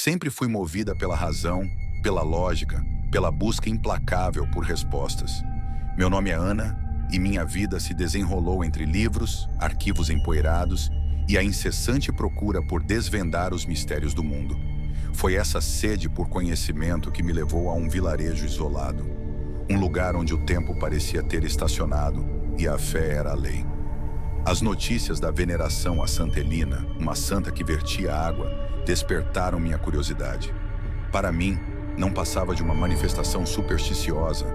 Sempre fui movida pela razão, pela lógica, pela busca implacável por respostas. Meu nome é Ana e minha vida se desenrolou entre livros, arquivos empoeirados e a incessante procura por desvendar os mistérios do mundo. Foi essa sede por conhecimento que me levou a um vilarejo isolado, um lugar onde o tempo parecia ter estacionado e a fé era a lei. As notícias da veneração a Santa Helena, uma santa que vertia água, despertaram minha curiosidade. Para mim, não passava de uma manifestação supersticiosa,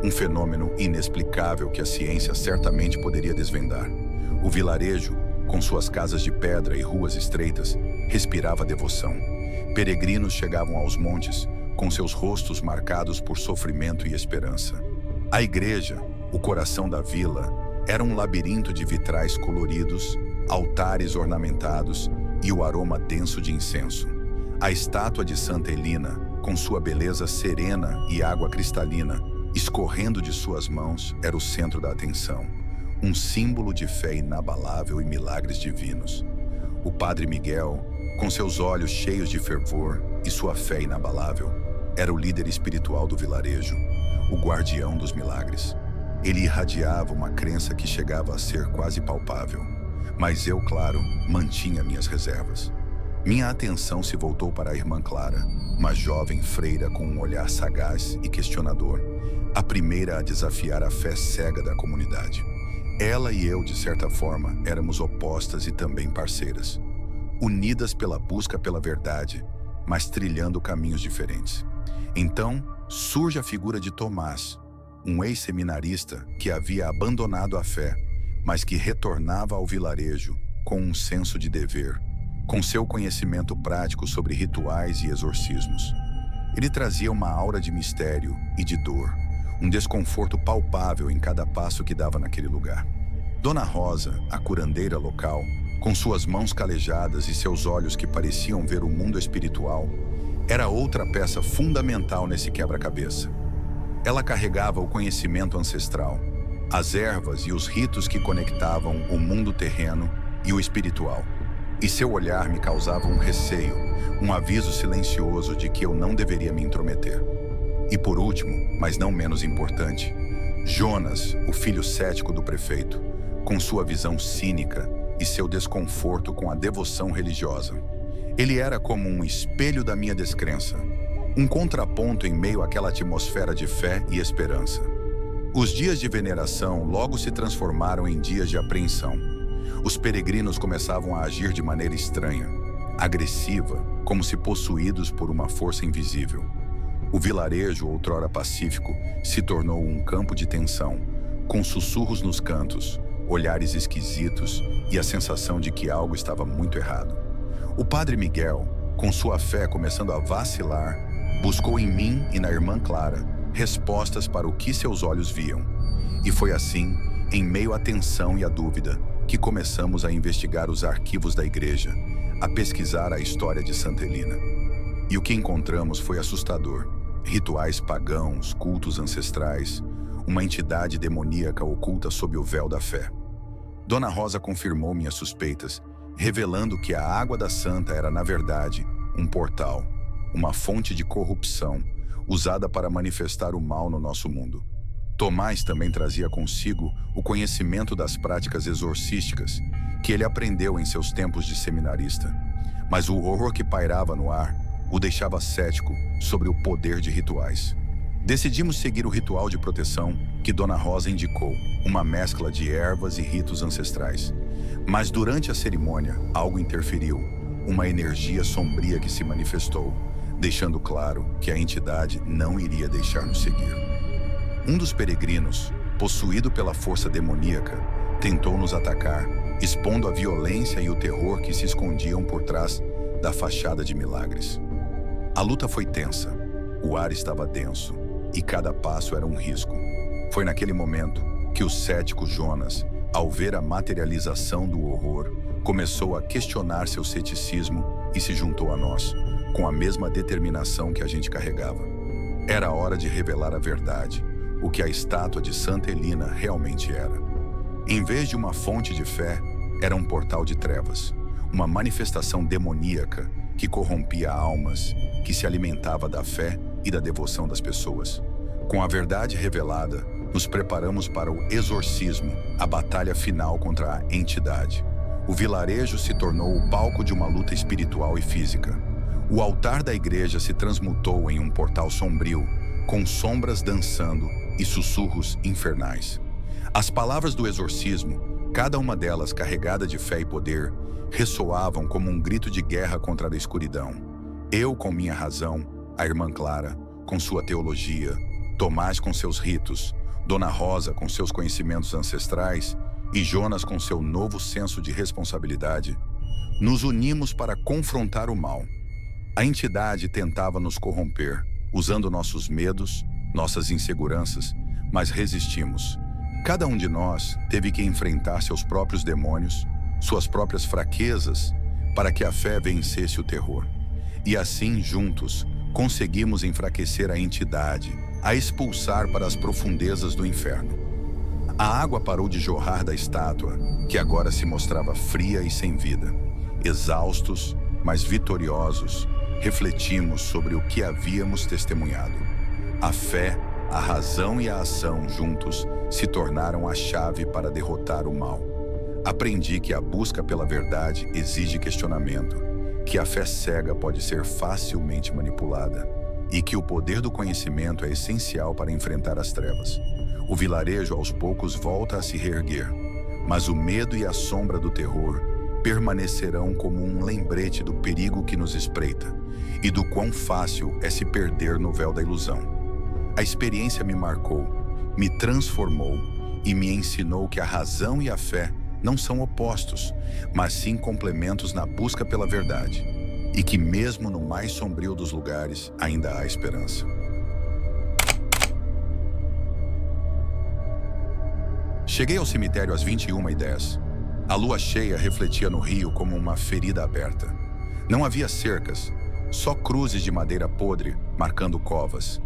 um fenômeno inexplicável que a ciência certamente poderia desvendar. O vilarejo, com suas casas de pedra e ruas estreitas, respirava devoção. Peregrinos chegavam aos montes, com seus rostos marcados por sofrimento e esperança. A igreja, o coração da vila, era um labirinto de vitrais coloridos, altares ornamentados e o aroma denso de incenso. A estátua de Santa Helena, com sua beleza serena e água cristalina, escorrendo de suas mãos, era o centro da atenção, um símbolo de fé inabalável e milagres divinos. O Padre Miguel, com seus olhos cheios de fervor e sua fé inabalável, era o líder espiritual do vilarejo, o guardião dos milagres. Ele irradiava uma crença que chegava a ser quase palpável, mas eu, claro, mantinha minhas reservas. Minha atenção se voltou para a irmã Clara, uma jovem freira com um olhar sagaz e questionador, a primeira a desafiar a fé cega da comunidade. Ela e eu, de certa forma, éramos opostas e também parceiras, unidas pela busca pela verdade, mas trilhando caminhos diferentes. Então, surge a figura de Tomás, um ex-seminarista que havia abandonado a fé, mas que retornava ao vilarejo com um senso de dever, com seu conhecimento prático sobre rituais e exorcismos. Ele trazia uma aura de mistério e de dor, um desconforto palpável em cada passo que dava naquele lugar. Dona Rosa, a curandeira local, com suas mãos calejadas e seus olhos que pareciam ver o mundo espiritual, era outra peça fundamental nesse quebra-cabeça. Ela carregava o conhecimento ancestral, as ervas e os ritos que conectavam o mundo terreno e o espiritual. E seu olhar me causava um receio, um aviso silencioso de que eu não deveria me intrometer. E por último, mas não menos importante, Jonas, o filho cético do prefeito, com sua visão cínica e seu desconforto com a devoção religiosa. Ele era como um espelho da minha descrença, um contraponto em meio àquela atmosfera de fé e esperança. Os dias de veneração logo se transformaram em dias de apreensão. Os peregrinos começavam a agir de maneira estranha, agressiva, como se possuídos por uma força invisível. O vilarejo, outrora pacífico, se tornou um campo de tensão, com sussurros nos cantos, olhares esquisitos e a sensação de que algo estava muito errado. O Padre Miguel, com sua fé começando a vacilar, buscou em mim e na irmã Clara respostas para o que seus olhos viam. E foi assim, em meio à tensão e à dúvida, que começamos a investigar os arquivos da igreja, a pesquisar a história de Santa Helena. E o que encontramos foi assustador. Rituais pagãos, cultos ancestrais, uma entidade demoníaca oculta sob o véu da fé. Dona Rosa confirmou minhas suspeitas, revelando que a água da santa era, na verdade, um portal, uma fonte de corrupção, usada para manifestar o mal no nosso mundo. Tomás também trazia consigo o conhecimento das práticas exorcísticas que ele aprendeu em seus tempos de seminarista. Mas o horror que pairava no ar o deixava cético sobre o poder de rituais. Decidimos seguir o ritual de proteção que Dona Rosa indicou, uma mescla de ervas e ritos ancestrais. Mas durante a cerimônia, algo interferiu, uma energia sombria que se manifestou, deixando claro que a entidade não iria deixar-nos seguir. Um dos peregrinos, possuído pela força demoníaca, tentou nos atacar, expondo a violência e o terror que se escondiam por trás da fachada de milagres. A luta foi tensa, o ar estava denso e cada passo era um risco. Foi naquele momento que o cético Jonas, ao ver a materialização do horror, começou a questionar seu ceticismo e se juntou a nós, com a mesma determinação que a gente carregava. Era hora de revelar a verdade, o que a estátua de Santa Helena realmente era. Em vez de uma fonte de fé, era um portal de trevas, uma manifestação demoníaca que corrompia almas, que se alimentava da fé e da devoção das pessoas. Com a verdade revelada, nos preparamos para o exorcismo, a batalha final contra a entidade. O vilarejo se tornou o palco de uma luta espiritual e física. O altar da igreja se transmutou em um portal sombrio, com sombras dançando e sussurros infernais. As palavras do exorcismo, cada uma delas carregada de fé e poder, ressoavam como um grito de guerra contra a escuridão. Eu com minha razão, a irmã Clara com sua teologia, Tomás com seus ritos, Dona Rosa com seus conhecimentos ancestrais e Jonas com seu novo senso de responsabilidade, nos unimos para confrontar o mal. A entidade tentava nos corromper, usando nossos medos, nossas inseguranças, mas resistimos. Cada um de nós teve que enfrentar seus próprios demônios, suas próprias fraquezas, para que a fé vencesse o terror. E assim, juntos, conseguimos enfraquecer a entidade, a expulsar para as profundezas do inferno. A água parou de jorrar da estátua, que agora se mostrava fria e sem vida. Exaustos, mas vitoriosos, refletimos sobre o que havíamos testemunhado. A fé, a razão e a ação juntos se tornaram a chave para derrotar o mal. Aprendi que a busca pela verdade exige questionamento, que a fé cega pode ser facilmente manipulada e que o poder do conhecimento é essencial para enfrentar as trevas. O vilarejo aos poucos volta a se reerguer, mas o medo e a sombra do terror permanecerão como um lembrete do perigo que nos espreita e do quão fácil é se perder no véu da ilusão. A experiência me marcou, me transformou e me ensinou que a razão e a fé não são opostos, mas sim complementos na busca pela verdade, e que mesmo no mais sombrio dos lugares ainda há esperança. Cheguei ao cemitério às 21h10. A lua cheia refletia no rio como uma ferida aberta. Não havia cercas, só cruzes de madeira podre marcando covas.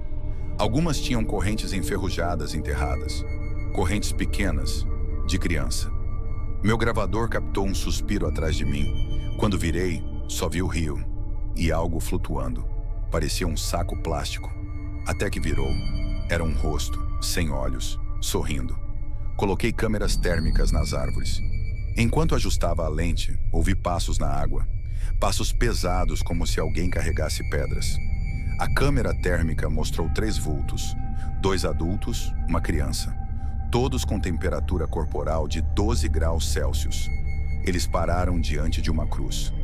Algumas tinham correntes enferrujadas enterradas, correntes pequenas, de criança. Meu gravador captou um suspiro atrás de mim. Quando virei, só vi o rio e algo flutuando. Parecia um saco plástico. Até que virou. Era um rosto, sem olhos, sorrindo. Coloquei câmeras térmicas nas árvores. Enquanto ajustava a lente, ouvi passos na água. Passos pesados, como se alguém carregasse pedras. A câmera térmica mostrou 3 vultos. 2 adultos, uma criança. Todos com temperatura corporal de 12 graus Celsius. Eles pararam diante de uma cruz.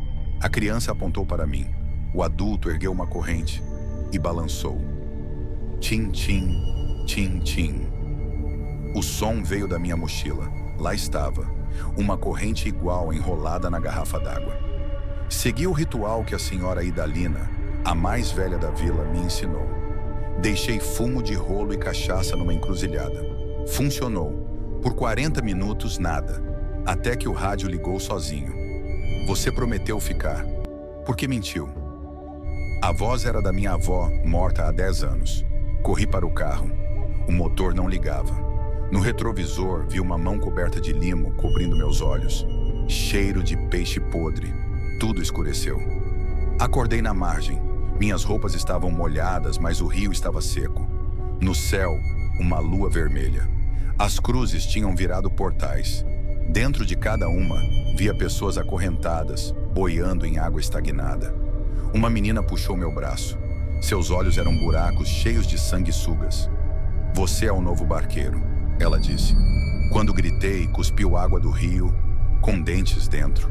A criança apontou para mim. O adulto ergueu uma corrente e balançou. Tim, tim, tim, tim. O som veio da minha mochila. Lá estava, uma corrente igual enrolada na garrafa d'água. Segui o ritual que a senhora Idalina, a mais velha da vila, me ensinou. Deixei fumo de rolo e cachaça numa encruzilhada. Funcionou. Por 40 minutos, nada. Até que o rádio ligou sozinho. Você prometeu ficar. Por que mentiu? A voz era da minha avó, morta há 10 anos. Corri para o carro. O motor não ligava. No retrovisor, vi uma mão coberta de limo cobrindo meus olhos. Cheiro de peixe podre. Tudo escureceu. Acordei na margem. Minhas roupas estavam molhadas, mas o rio estava seco. No céu, uma lua vermelha. As cruzes tinham virado portais. Dentro de cada uma, via pessoas acorrentadas, boiando em água estagnada. Uma menina puxou meu braço. Seus olhos eram buracos cheios de sanguessugas. Você é o novo barqueiro, ela disse. Quando gritei, cuspiu água do rio, com dentes dentro.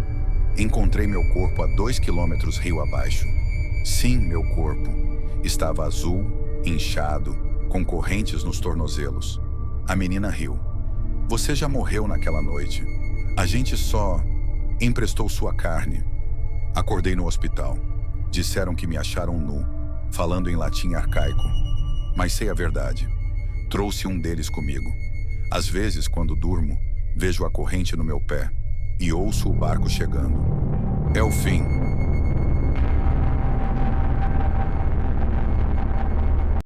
Encontrei meu corpo a 2 quilômetros rio abaixo. Sim, meu corpo. Estava azul, inchado, com correntes nos tornozelos. A menina riu. Você já morreu naquela noite. A gente só emprestou sua carne. Acordei no hospital. Disseram que me acharam nu, falando em latim arcaico. Mas sei a verdade. Trouxe um deles comigo. Às vezes, quando durmo, vejo a corrente no meu pé e ouço o barco chegando. É o fim.